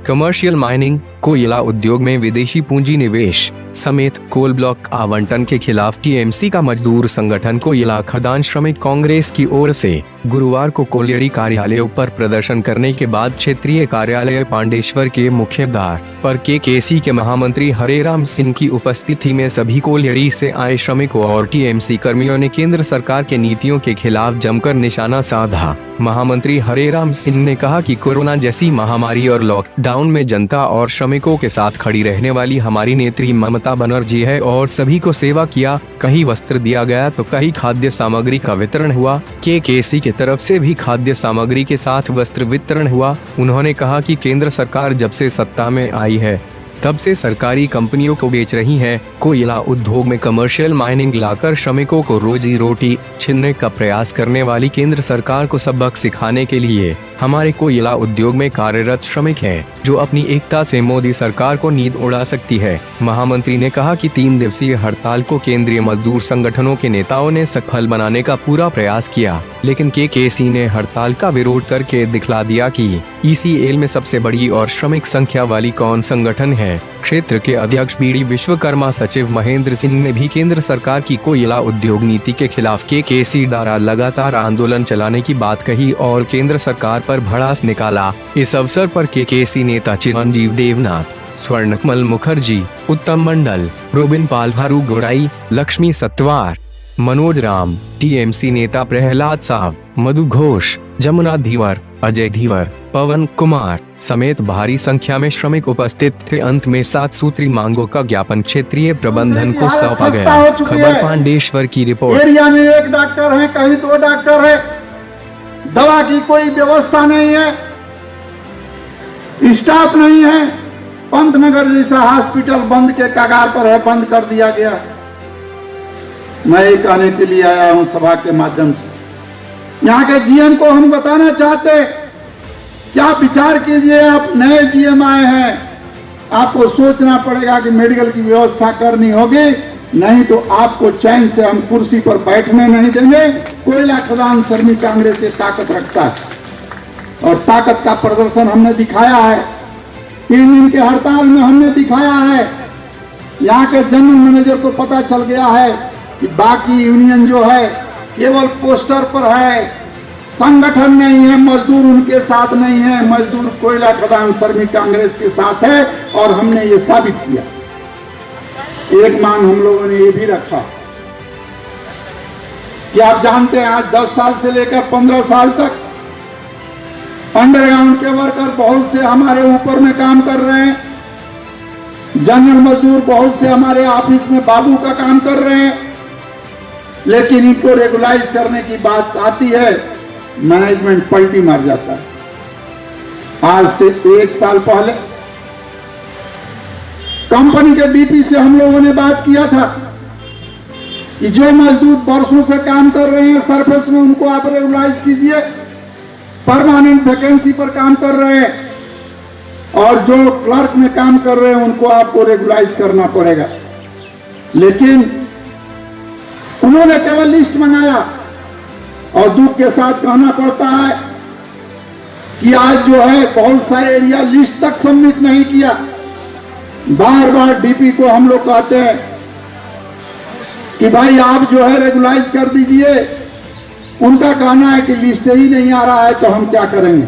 Commercial mining, कोयला उद्योग में विदेशी पूंजी निवेश समेत कोल ब्लॉक आवंटन के खिलाफ टीएमसी का मजदूर संगठन कोयला खदान श्रमिक कांग्रेस की ओर से गुरुवार को कोलियरी कार्यालयों पर प्रदर्शन करने के बाद क्षेत्रीय कार्यालय पांडेश्वर के मुख्य द्वार पर केकेसी के महामंत्री हरेराम सिंह की उपस्थिति में सभी कोलियरी से आए श्रमिकों और टीएमसी कर्मियों ने केंद्र सरकार के नीतियों के खिलाफ जमकर निशाना साधा। महामंत्री हरेराम सिंह ने कहा कि कोरोना जैसी महामारी और लॉकडाउन में जनता और श्रमिकों के साथ खड़ी रहने वाली हमारी नेत्री ममता बनर्जी है और सभी को सेवा किया। कहीं वस्त्र दिया गया तो कहीं खाद्य सामग्री का वितरण हुआ। केकेसी की तरफ से भी खाद्य सामग्री के साथ वस्त्र वितरण हुआ। उन्होंने कहा कि केंद्र सरकार जब से सत्ता में आई है तब से सरकारी कंपनियों को बेच रही है। कोयला उद्योग में कमर्शियल माइनिंग लाकर श्रमिकों को रोजी रोटी छीनने का प्रयास करने वाली केंद्र सरकार को सबक सिखाने के लिए हमारे कोयला उद्योग में कार्यरत श्रमिक हैं, जो अपनी एकता से मोदी सरकार को नींद उड़ा सकती है। महामंत्री ने कहा कि 3 दिवसीय हड़ताल को केंद्रीय मजदूर संगठनों के नेताओं ने सफल बनाने का पूरा प्रयास किया, लेकिन केकेसी ने हड़ताल का विरोध करके दिखला दिया कि ईसीएल में सबसे बड़ी और श्रमिक संख्या वाली कौन संगठन है। क्षेत्र के अध्यक्ष बीडी विश्वकर्मा सचिव महेंद्र सिंह ने भी केंद्र सरकार की कोयला उद्योग नीति के खिलाफ केकेसी द्वारा लगातार आंदोलन चलाने की बात कही और केंद्र सरकार पर भड़ास निकाला। इस अवसर पर केकेसी नेता चिरंजीव देवनाथ, स्वर्णकमल मुखर्जी, उत्तम मंडल, रोबिन पाल, भारू गोड़ाई, लक्ष्मी सत्वार, मनोज राम, टीएमसी नेता प्रहलाद साव, मधु घोष, जमुना धीवर, अजय धीवर, पवन कुमार समेत भारी संख्या में श्रमिक उपस्थित थे। अंत में 7 सूत्री मांगों का ज्ञापन क्षेत्रीय प्रबंधन को सौंपा गया। खबर पांडेश्वर की रिपोर्ट। एरिया में 1 डॉक्टर है, कहीं 2 डॉक्टर है, दवा की कोई व्यवस्था नहीं है, स्टाफ नहीं है। पंतनगर जैसा हॉस्पिटल बंद के कगार पर है, बंद कर दिया गया। मैं ये कहने के लिए आया हूं सभा के माध्यम से, यहाँ के जीएम को हम बताना चाहते, क्या विचार कीजिए, आप नए जीएम आए हैं, आपको सोचना पड़ेगा कि मेडिकल की व्यवस्था करनी होगी, नहीं तो आपको चैन से हम कुर्सी पर बैठने नहीं देंगे। कोयला खदान श्रमिक कांग्रेस से ताकत रखता है और ताकत का प्रदर्शन हमने दिखाया है। 3 दिन के हड़ताल में हमने दिखाया है। यहाँ के जनरल मैनेजर को पता चल गया है कि बाकी यूनियन जो है केवल पोस्टर पर है, संगठन नहीं है, मजदूर उनके साथ नहीं है, मजदूर कोयला खदान श्रमिक कांग्रेस के साथ है और हमने ये साबित किया। एक मांग हम लोगों ने ये भी रखा कि आप जानते हैं आज 10 साल से लेकर 15 साल तक अंडरग्राउंड के वर्कर बहुत से हमारे ऊपर में काम कर रहे हैं, जनरल मजदूर बहुत से हमारे ऑफिस में बाबू का काम कर रहे हैं, लेकिन इनको रेगुलाइज करने की बात आती है, मैनेजमेंट पलटी मार जाता है। आज से 1 साल पहले कंपनी के डीपी से हम लोगों ने बात किया था कि जो मजदूर वर्षों से काम कर रहे हैं सरफेस में, उनको आप रेगुलाइज कीजिए, परमानेंट वैकेंसी पर काम कर रहे हैं, और जो क्लर्क में काम कर रहे हैं उनको आपको रेगुलाइज करना पड़ेगा। लेकिन उन्होंने केवल लिस्ट मंगाया और दुख के साथ कहना पड़ता है कि आज जो है बहुत सारे एरिया लिस्ट तक सबमिट नहीं किया। बार बार डीपी को हम लोग कहते हैं कि भाई आप जो है रेगुलाइज कर दीजिए, उनका कहना है कि लिस्ट ही नहीं आ रहा है तो हम क्या करेंगे।